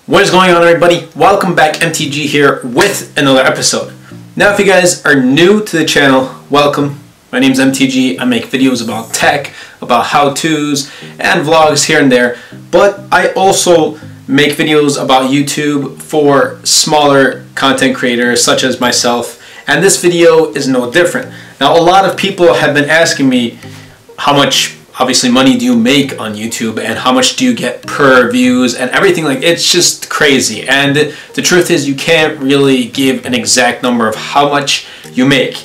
What is going on, everybody? Welcome back. MTG here with another episode. Now, if you guys are new to the channel, welcome. My name is MTG. I make videos about tech, about how-tos, and vlogs here and there. But I also make videos about YouTube for smaller content creators such as myself. And this video is no different. Now, a lot of people have been asking me how much obviously money do you make on YouTube and how much do you get per views and everything. Like, it's just crazy. And the truth is, you can't really give an exact number of how much you make.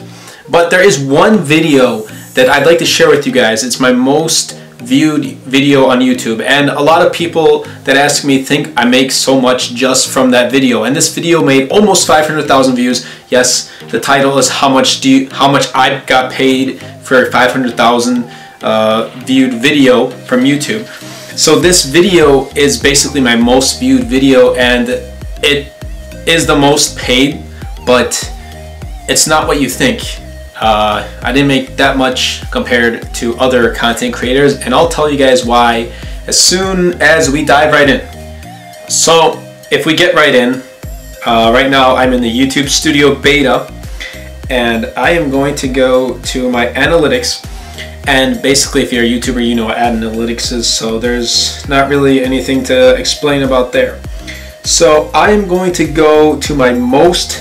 But there is one video that I'd like to share with you guys. It's my most viewed video on YouTube, and a lot of people that ask me think I make so much just from that video. And this video made almost 500,000 views. Yes, the title is how much I got paid for 500,000 viewed video from YouTube. So this video is basically my most viewed video, and it is the most paid, but it's not what you think. I didn't make that much compared to other content creators, and I'll tell you guys why as soon as we dive right in. So if we get right in, right now I'm in the YouTube Studio Beta, and I am going to go to my analytics. And basically, if you're a YouTuber, you know what analytics is, so there's not really anything to explain about there. So I am going to go to my most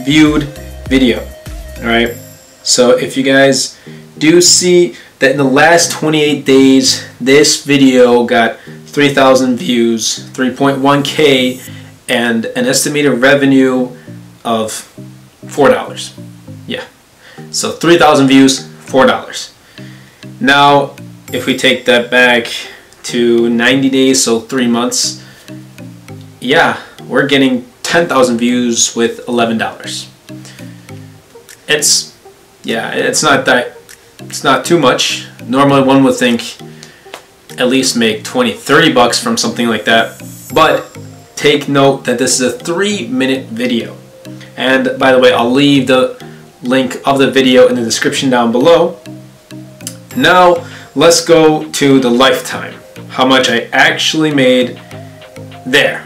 viewed video. Alright, so if you guys do see that in the last 28 days, this video got 3,000 views, 3.1K, and an estimated revenue of $4. Yeah, so 3,000 views, $4. Now, if we take that back to 90 days, so 3 months, yeah, we're getting 10,000 views with $11. It's not too much. Normally one would think at least make 20-30 bucks from something like that. But take note that this is a 3-minute video. And by the way, I'll leave the link of the video in the description down below. Now, let's go to the lifetime. How much I actually made there.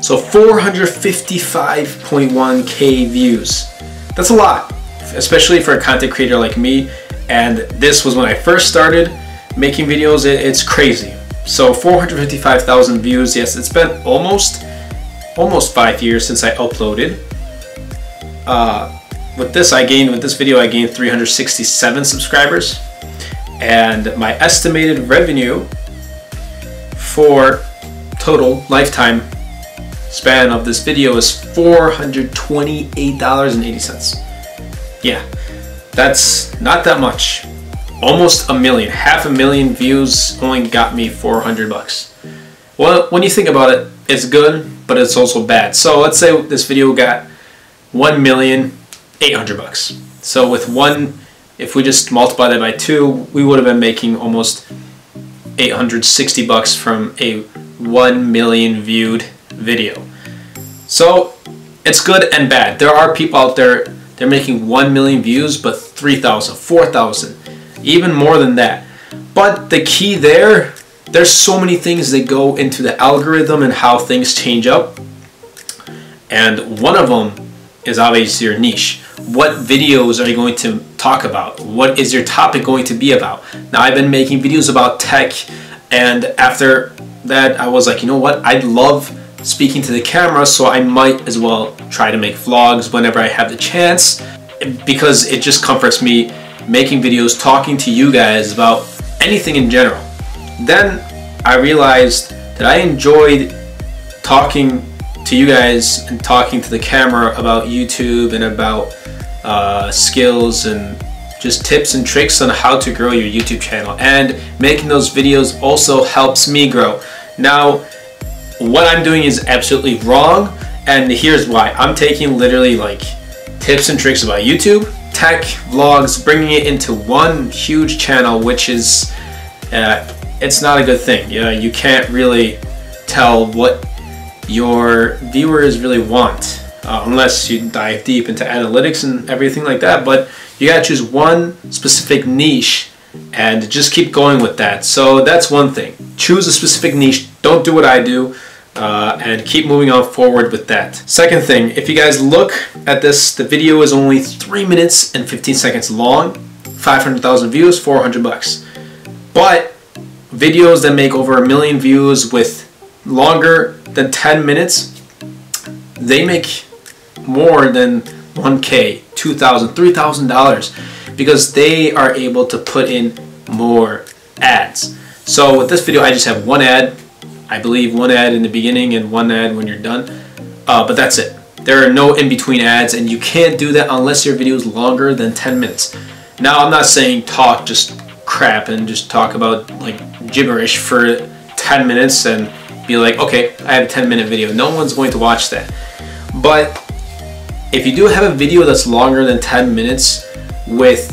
So 455.1K views. That's a lot, especially for a content creator like me. And this was when I first started making videos. It's crazy. So 455,000 views. Yes, it's been almost 5 years since I uploaded. With this video I gained 367 subscribers. And my estimated revenue for total lifetime span of this video is $428.80. Yeah, that's not that much. Almost a million. Half a million views only got me 400 bucks. Well, when you think about it, it's good, but it's also bad. So let's say this video got 1,800,000 bucks. So with if we just multiply that by 2, we would have been making almost 860 bucks from a 1 million viewed video. So it's good and bad. There are people out there, they're making 1 million views, but 3,000, 4,000, even more than that. But the key there's so many things that go into the algorithm and how things change up. And one of them is obviously your niche. What videos are you going to talk about? What is your topic going to be about? Now, I've been making videos about tech, and after that I was like, you know what, I'd love speaking to the camera, so I might as well try to make vlogs whenever I have the chance, because it just comforts me making videos, talking to you guys about anything in general. Then I realized that I enjoyed talking to you guys and talking to the camera about YouTube and about skills and just tips and tricks on how to grow your YouTube channel, and making those videos also helps me grow. Now, what I'm doing is absolutely wrong, and here's why. I'm taking literally like tips and tricks about YouTube, tech, vlogs, bringing it into one huge channel, which is it's not a good thing. You can't really tell what your viewers really want unless you dive deep into analytics and everything like that. But you gotta choose one specific niche and just keep going with that. So that's one thing. Choose a specific niche. Don't do what I do. and keep moving on forward with that. Second thing, if you guys look at this, the video is only 3 minutes and 15 seconds long, 500,000 views, 400 bucks. But videos that make over 1 million views with longer than 10 minutes, they make more than $1K, $2,000, $3,000 because they are able to put in more ads. So with this video, I just have one ad. I believe one ad in the beginning and one ad when you're done. But that's it. There are no in-between ads, and you can't do that unless your video is longer than 10 minutes. Now, I'm not saying talk just crap and just talk about like gibberish for 10 minutes and be like, okay, I have a 10-minute video. No one's going to watch that. But if you do have a video that's longer than 10 minutes with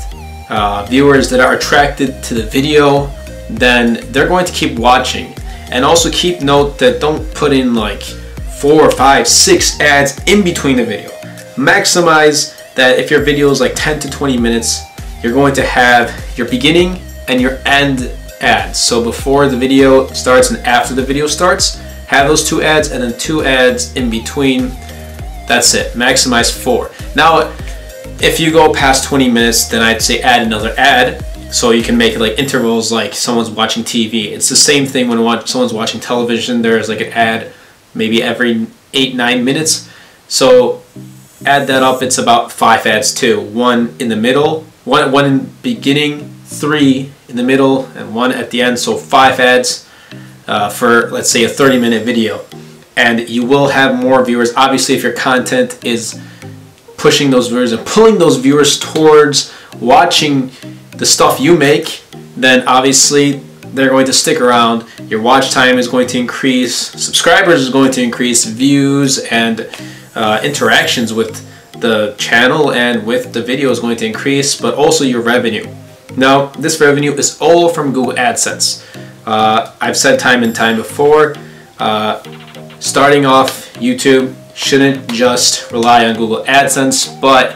viewers that are attracted to the video, then they're going to keep watching. And also keep note that don't put in like 4, 5, 6 ads in between the video. Maximize that. If your video is like 10 to 20 minutes, you're going to have your beginning and your end ads. So before the video starts and after the video starts, have those 2 ads and then 2 ads in between. That's it. Maximize 4. Now, if you go past 20 minutes, then I'd say add another ad. So you can make it like intervals, like someone's watching TV. It's the same thing when someone's watching television. There's like an ad maybe every 8-9 minutes. So add that up. It's about 5 ads too. 1 in the middle, one in the beginning, 3 in the middle, and 1 at the end. So 5 ads for, let's say, a 30-minute video. And you will have more viewers. Obviously, if your content is pushing those viewers and pulling those viewers towards watching the stuff you make, then obviously they're going to stick around. Your watch time is going to increase, subscribers is going to increase, views and interactions with the channel and with the video is going to increase, but also your revenue. Now, this revenue is all from Google AdSense. I've said time and time before, starting off YouTube shouldn't just rely on Google AdSense, but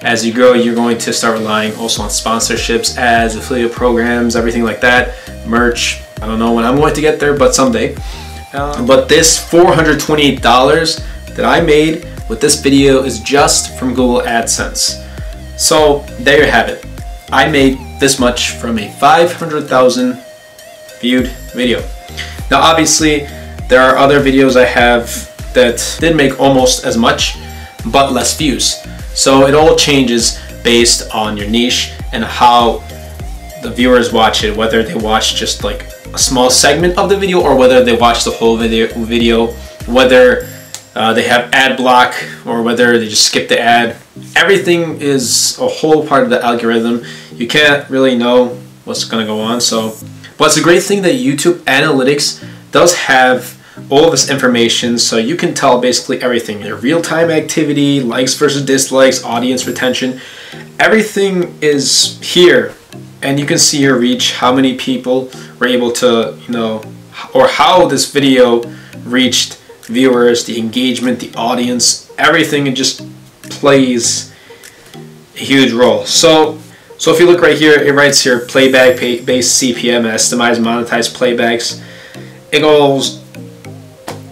as you grow, you're going to start relying also on sponsorships, ads, affiliate programs, everything like that, merch. I don't know when I'm going to get there, but someday. But this $428 that I made with this video is just from Google AdSense. So there you have it. I made this much from a 500,000 viewed video. Now obviously there are other videos I have that did make almost as much but less views. So it all changes based on your niche and how the viewers watch it, whether they watch just like a small segment of the video or whether they watch the whole video, whether they have ad block or whether they just skip the ad. Everything is a whole part of the algorithm. You can't really know what's going to go on. But it's a great thing that YouTube Analytics does have all of this information, so you can tell basically everything. Your real-time activity, likes versus dislikes, audience retention, everything is here, and you can see your reach, how many people were able to, or how this video reached viewers, the engagement, the audience, everything. It just plays a huge role. So if you look right here, it writes here playback-based CPM, estimate monetized playbacks. It goes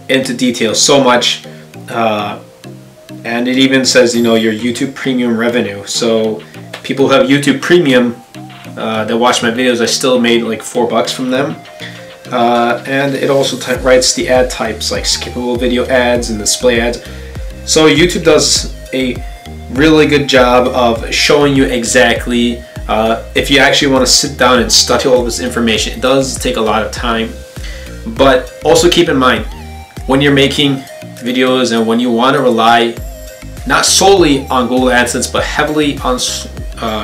into detail so much, and it even says your YouTube Premium revenue. So people who have YouTube Premium that watch my videos, I still made like $4 from them. And it also writes the ad types like skippable video ads and display ads. So YouTube does a really good job of showing you exactly, if you actually want to sit down and study all this information. It does take a lot of time, but also keep in mind, when you're making videos and when you want to rely not solely on Google AdSense but heavily on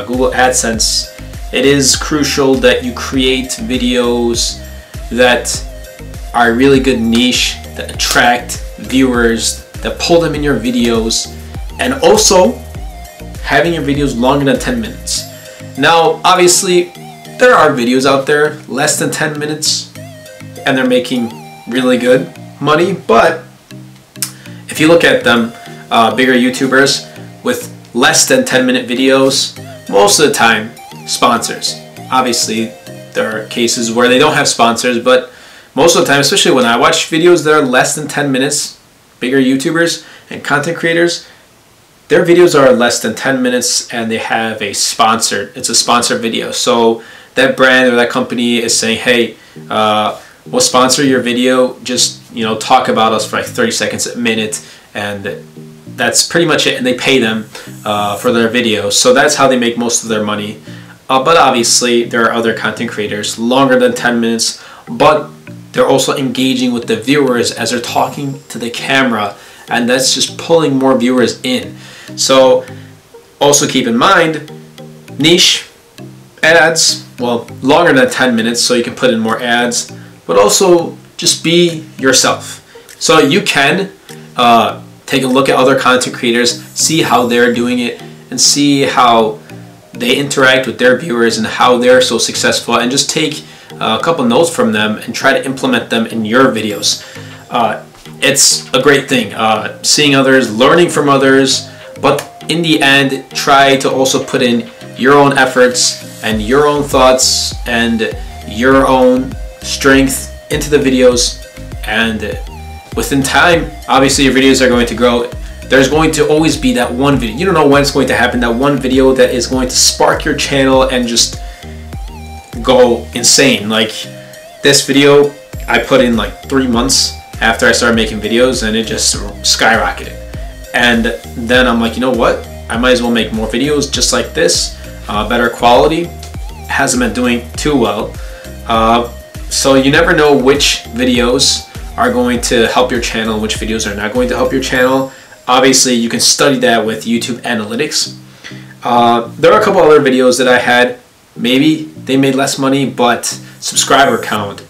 Google AdSense, it is crucial that you create videos that are a really good niche, that attract viewers, that pull them in your videos, and also having your videos longer than 10 minutes. Now obviously there are videos out there less than 10 minutes and they're making really good money, but if you look at them, bigger YouTubers with less than 10-minute videos, most of the time sponsors. Obviously there are cases where they don't have sponsors, but most of the time, especially when I watch videos that are less than 10 minutes, bigger YouTubers and content creators, their videos are less than 10 minutes and they have it's a sponsored video. So that brand or that company is saying, hey, we'll sponsor your video, just talk about us for like 30 seconds, a minute, and that's pretty much it, and they pay them for their videos. So that's how they make most of their money. But obviously there are other content creators longer than 10 minutes, but they're also engaging with the viewers as they're talking to the camera, and that's just pulling more viewers in. So also keep in mind, niche ads, well, longer than 10 minutes, so you can put in more ads, but also just be yourself. So you can take a look at other content creators, see how they're doing it, and see how they interact with their viewers and how they're so successful, and just take a couple notes from them and try to implement them in your videos. It's a great thing, seeing others, learning from others, but in the end, try to also put in your own efforts and your own thoughts and your own strength into the videos, and within time, obviously your videos are going to grow. There's going to always be that one video, you don't know when it's going to happen, that one video that is going to spark your channel and just go insane. Like this video I put in like 3 months after I started making videos, and it just skyrocketed. And then I'm like, you know what, I might as well make more videos just like this, better quality. Hasn't been doing too well, so you never know which videos are going to help your channel, which videos are not going to help your channel. Obviously you can study that with YouTube analytics. There are a couple other videos that I had, maybe they made less money, but subscriber count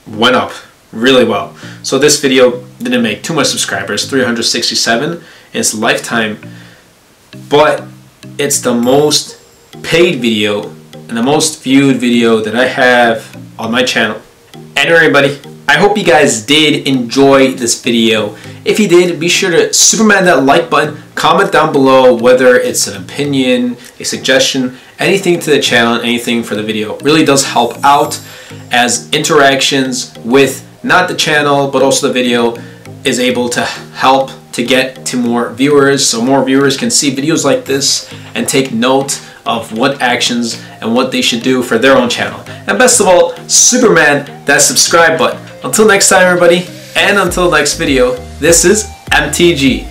went up really well. So this video didn't make too much subscribers, 367 in its lifetime, but it's the most paid video and the most viewed video that I have on my channel. Anyway, everybody, I hope you guys did enjoy this video. If you did, be sure to Superman that like button, comment down below whether it's an opinion, a suggestion, anything to the channel, anything for the video. It really does help out, as interactions with not the channel but also the video is able to help to get to more viewers, so more viewers can see videos like this and take note of what actions and what they should do for their own channel. And best of all, Superman that subscribe button. Until next time, everybody, and until next video, this is MTG.